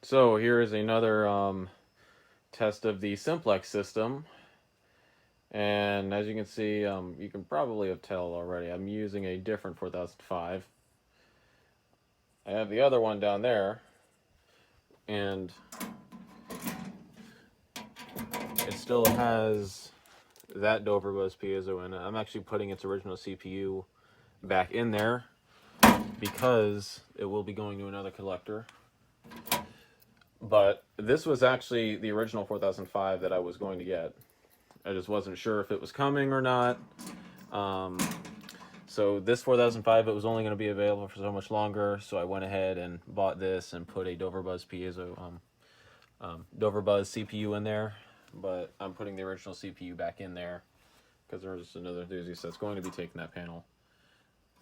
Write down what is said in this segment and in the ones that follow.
So here is another test of the Simplex system. And as you can see, you can probably have tell already, I'm using a different 4005. I have the other one down there, and it still has that Dover Buzz piezo in it. I'm actually putting its original CPU back in there because it will be going to another collector. But this was actually the original 4005 that I was going to get. I just wasn't sure if it was coming or not. So this 4005, it was only going to be available for so much longer, so I went ahead and bought this and put a Dover Buzz piezo, Dover Buzz CPU in there. But I'm putting the original CPU back in there because there's another enthusiast that's going to be taking that panel.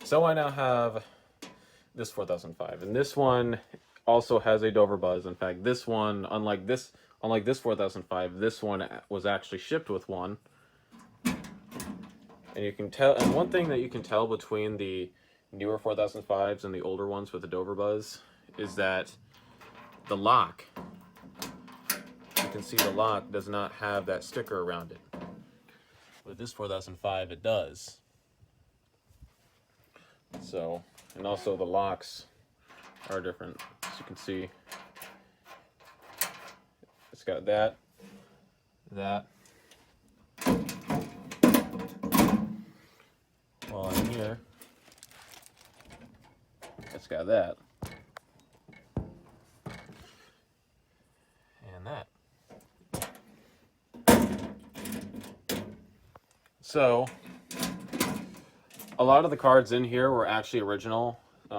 So I now have this 4005, and this one also has a Dover Buzz. In fact, this one, unlike this 4005, this one was actually shipped with one. And you can tell, and one thing that you can tell between the newer 4005s and the older ones with the Dover Buzz is that the lock, you can see the lock does not have that sticker around it. With this 4005, it does. So, and also the locks are different. As you can see, it's got that. While I'm here, it's got that. And that. So, a lot of the cards in here were actually original.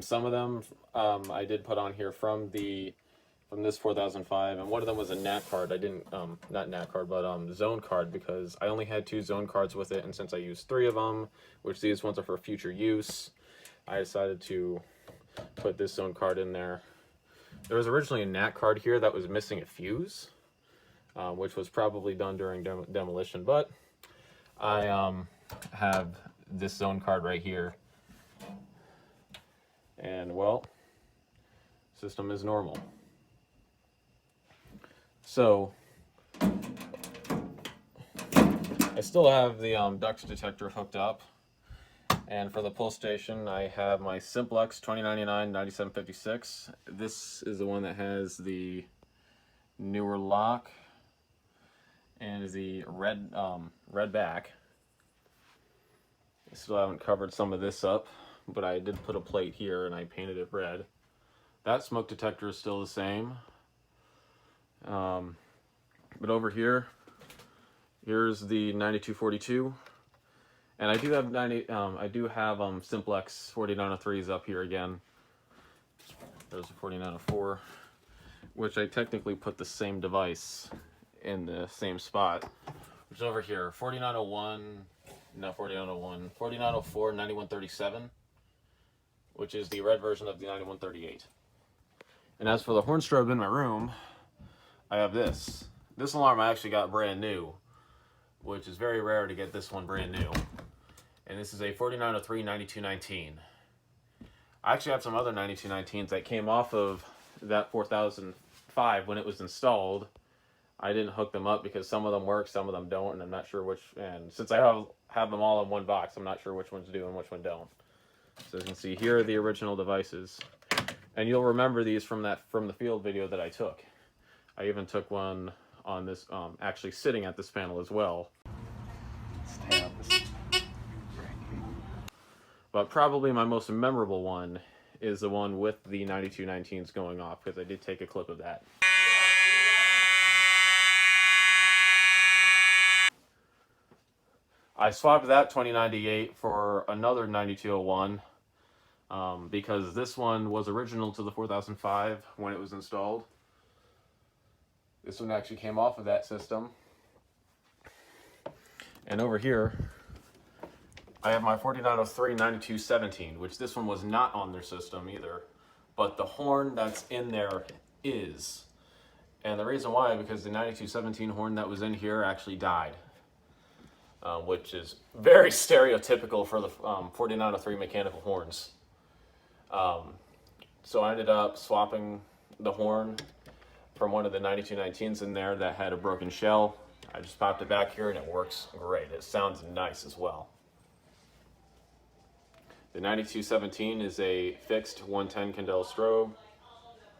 Some of them I did put on here from this 4005, and one of them was a NAT card. I didn't, not NAT card, but zone card, because I only had 2 zone cards with it, and since I used 3 of them, which these ones are for future use, I decided to put this zone card in there. There was originally a NAT card here that was missing a fuse, which was probably done during demolition, but I have this zone card right here, and well, system is normal. So I still have the Dux detector hooked up, and for the pull station I have my Simplex 2099 9756. This is the one that has the newer lock and the red back. I still haven't covered some of this up, but I did put a plate here and I painted it red. That smoke detector is still the same. But over here, here's the 9242, and I do have Simplex 4903s up here again. There's a 4904, which I technically put the same device in the same spot, which is over here. 4904 9137, which is the red version of the 9138. And as for the horn strobe in my room, I have this. This alarm I actually got brand new, which is very rare to get this one brand new. And this is a 4903 9219. I actually have some other 9219s that came off of that 4005 when it was installed. I didn't hook them up because some of them work, some of them don't, and I'm not sure which. And since I have them all in one box, I'm not sure which ones do and which one don't. So as you can see, here are the original devices, and you'll remember these from the field video that I took. I even took one on this, actually sitting at this panel as well. But probably my most memorable one is the one with the 9219s going off, because I did take a clip of that. I swapped that 2098 for another 9201 because this one was original to the 4005 when it was installed. This one actually came off of that system. And over here, I have my 4903 9217, which this one was not on their system either, but the horn that's in there is. And the reason why, because the 9217 horn that was in here actually died, which is very stereotypical for the 4903 mechanical horns. So I ended up swapping the horn from one of the 9219s in there that had a broken shell. I just popped it back here and it works great. It sounds nice as well. The 9217 is a fixed 110 candela strobe.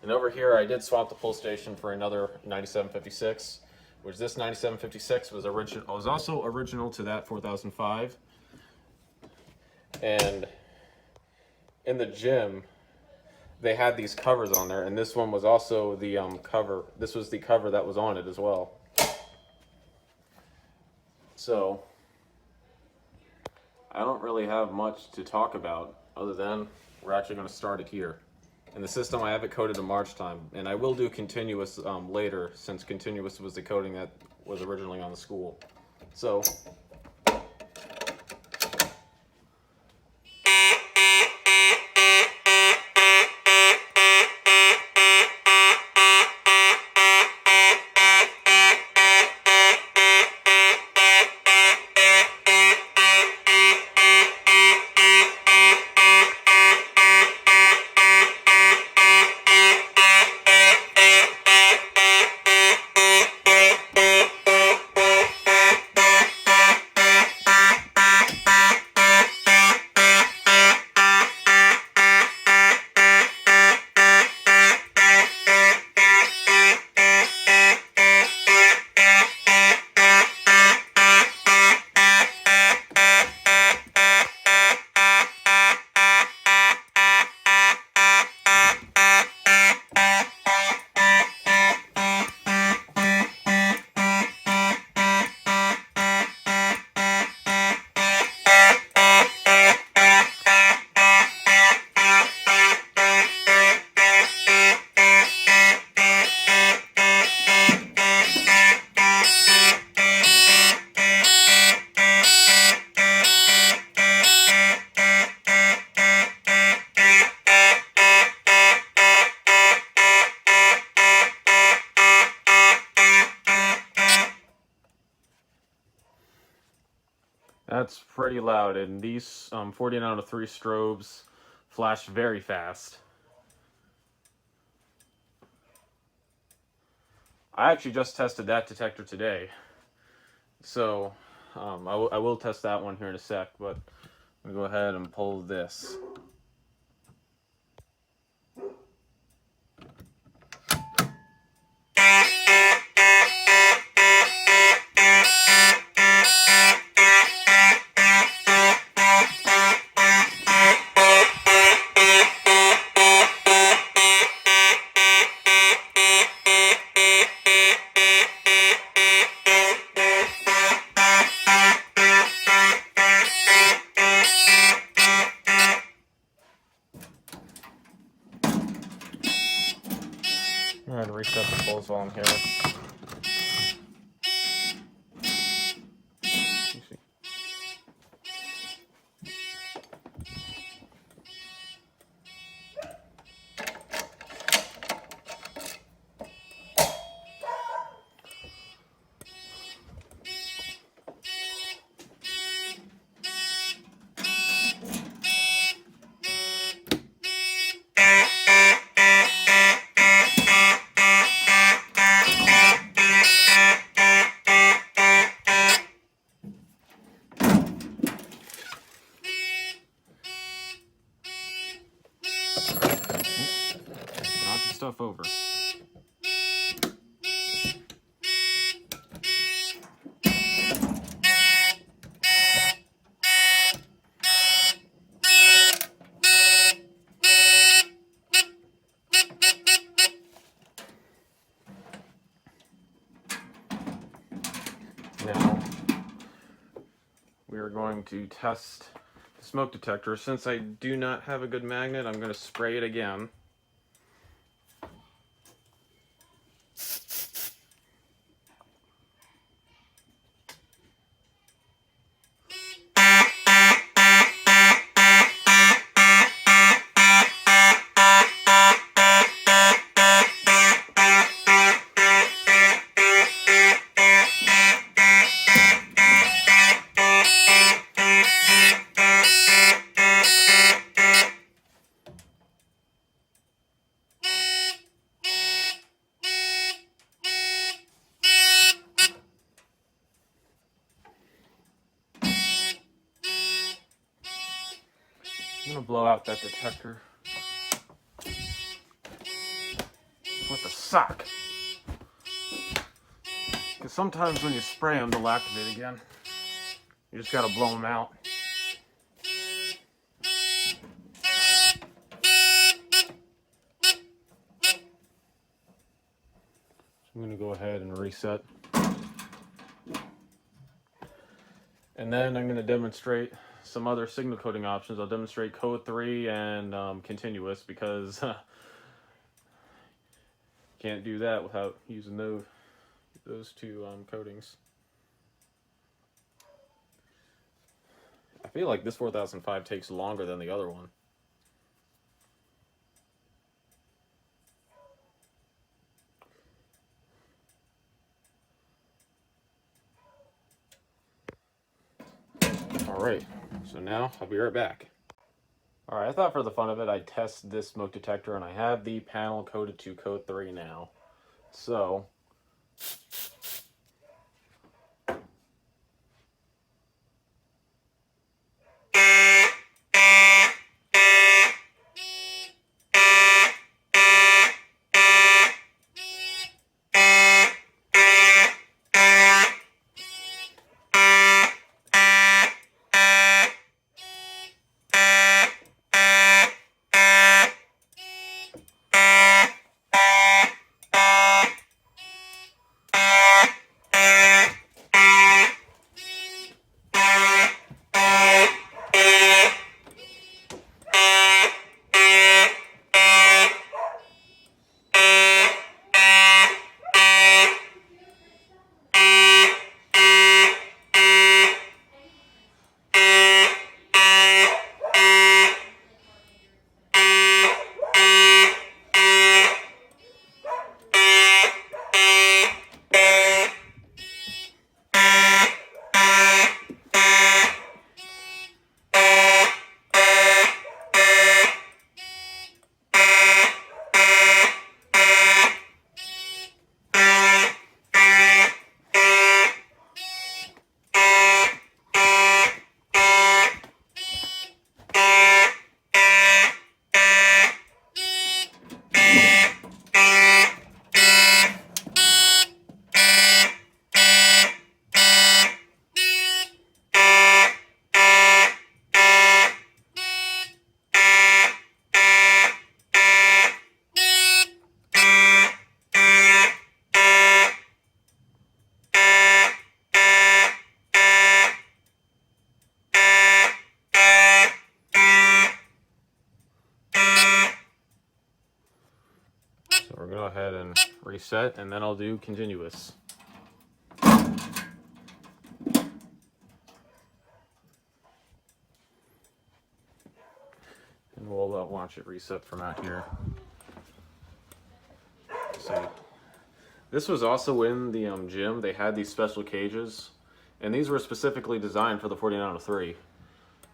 And over here I did swap the pull station for another 9756, which this 9756 was also original to that 4005. And in the gym, they had these covers on there, and this one was also the cover. This was the cover that was on it as well. So I don't really have much to talk about other than we're actually going to start it here. In the system, I have it coded to March time, and I will do continuous later, since continuous was the coding that was originally on the school. So that's pretty loud, and these 49 out of 3 strobes flash very fast. I actually just tested that detector today, so I will test that one here in a sec, but I'm going to go ahead and pull this. I'm going to reset the pulls while I'm here. Knocking stuff over. Now, we are going to test the smoke detector. Since I do not have a good magnet, I'm going to spray it again. I'm gonna blow out that detector with a sock. Because sometimes when you spray them, they'll activate again. You just gotta blow them out. So I'm gonna go ahead and reset. And then I'm gonna demonstrate some other signal coding options. I'll demonstrate code 3 and continuous, because can't do that without using those two codings. I feel like this 4005 takes longer than the other one. Alright, so now I'll be right back. Alright, I thought for the fun of it I'd test this smoke detector, and I have the panel coded to code 3 now. So we're going to go ahead and reset, and then I'll do continuous. And we'll watch it reset from out here. So this was also in the gym. They had these special cages, and these were specifically designed for the 4903.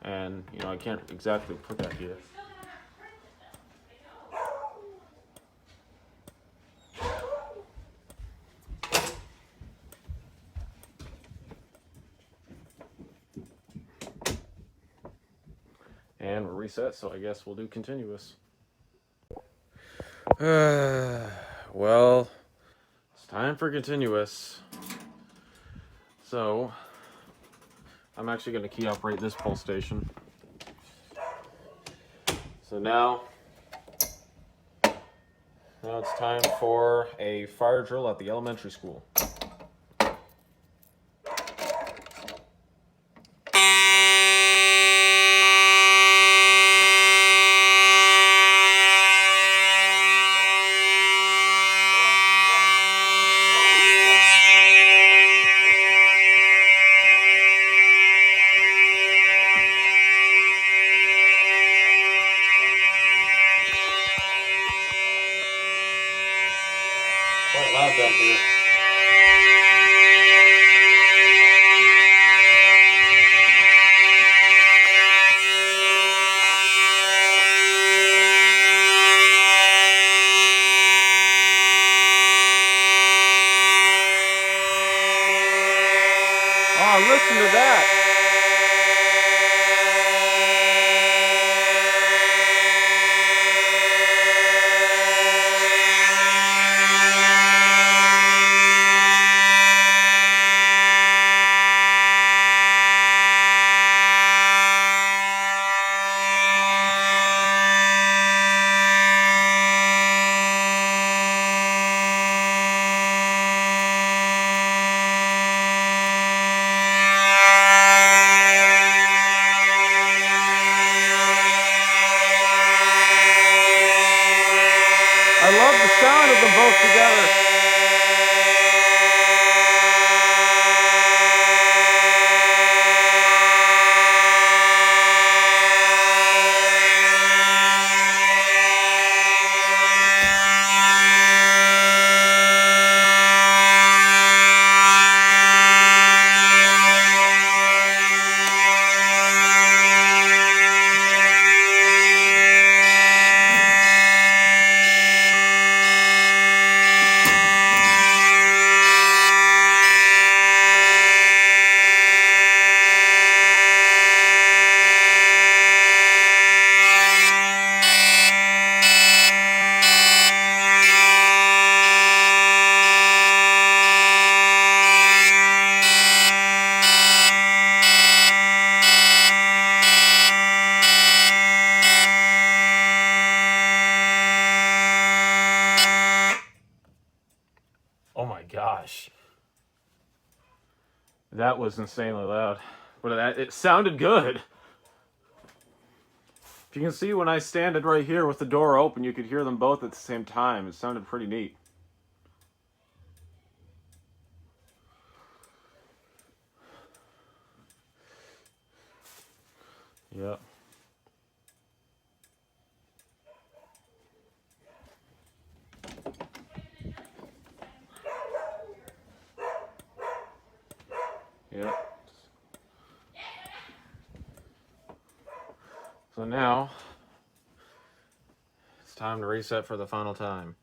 And, you know, I can't exactly put that here. And we're reset, so I guess we'll do continuous. Well, it's time for continuous. So I'm actually going to key operate this pulse station. So now it's time for a fire drill at the elementary school. Quite loud down here. Oh, listen to that. both together. Oh my gosh. That was insanely loud. But it sounded good. If you can see, when I stand it right here with the door open, you could hear them both at the same time. It sounded pretty neat. Yep. Yep. So now, it's time to reset for the final time.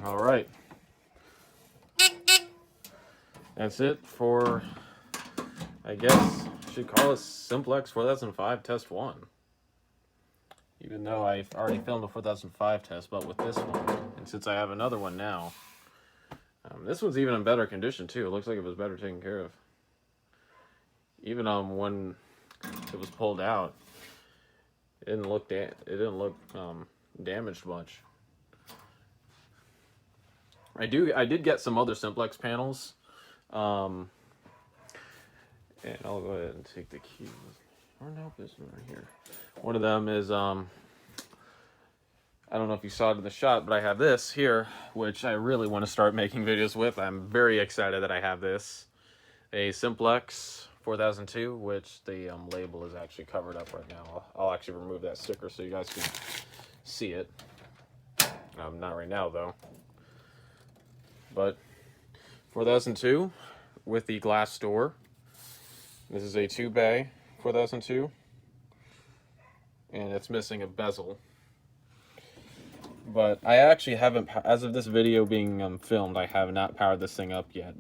All right. That's it for, I guess, I should call this Simplex 4005 Test 1. Even though I've already filmed a 4005 test, but with this one, and since I have another one now, this one's even in better condition too. It looks like it was better taken care of. Even when it was pulled out, it didn't look damaged much. I did get some other Simplex panels, and I'll go ahead and take the key. Or no, this one right here. One of them is I don't know if you saw it in the shot, but I have this here, which I really want to start making videos with. I'm very excited that I have this. A Simplex 4002, which the label is actually covered up right now. I'll actually remove that sticker so you guys can see it. Not right now, though. But 4002 with the glass door. This is a 2-bay 4002. And it's missing a bezel. But I actually haven't, as of this video being filmed, I have not powered this thing up yet.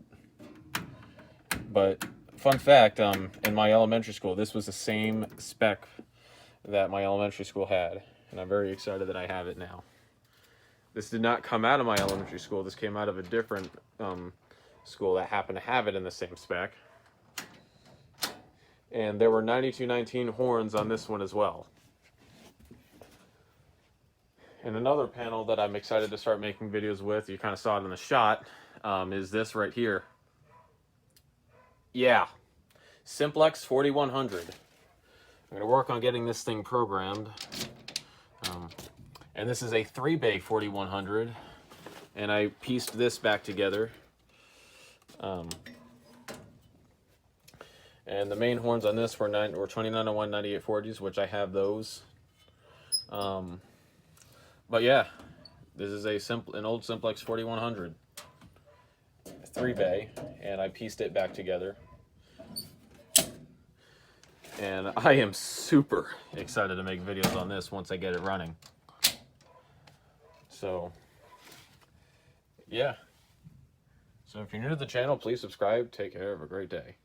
But fun fact, in my elementary school, this was the same spec that my elementary school had. And I'm very excited that I have it now. This did not come out of my elementary school. This came out of a different school that happened to have it in the same spec. And there were 9219 horns on this one as well. And another panel that I'm excited to start making videos with, you kind of saw it in the shot, is this right here. Yeah, Simplex 4100. I'm going to work on getting this thing programmed. And this is a 3-bay 4100. And I pieced this back together. And the main horns on this were 2901 9840s, which I have those. But yeah, this is an old Simplex 4100, 3-bay, and I pieced it back together. And I am super excited to make videos on this once I get it running. So, yeah. So if you're new to the channel, please subscribe. Take care. Have a great day.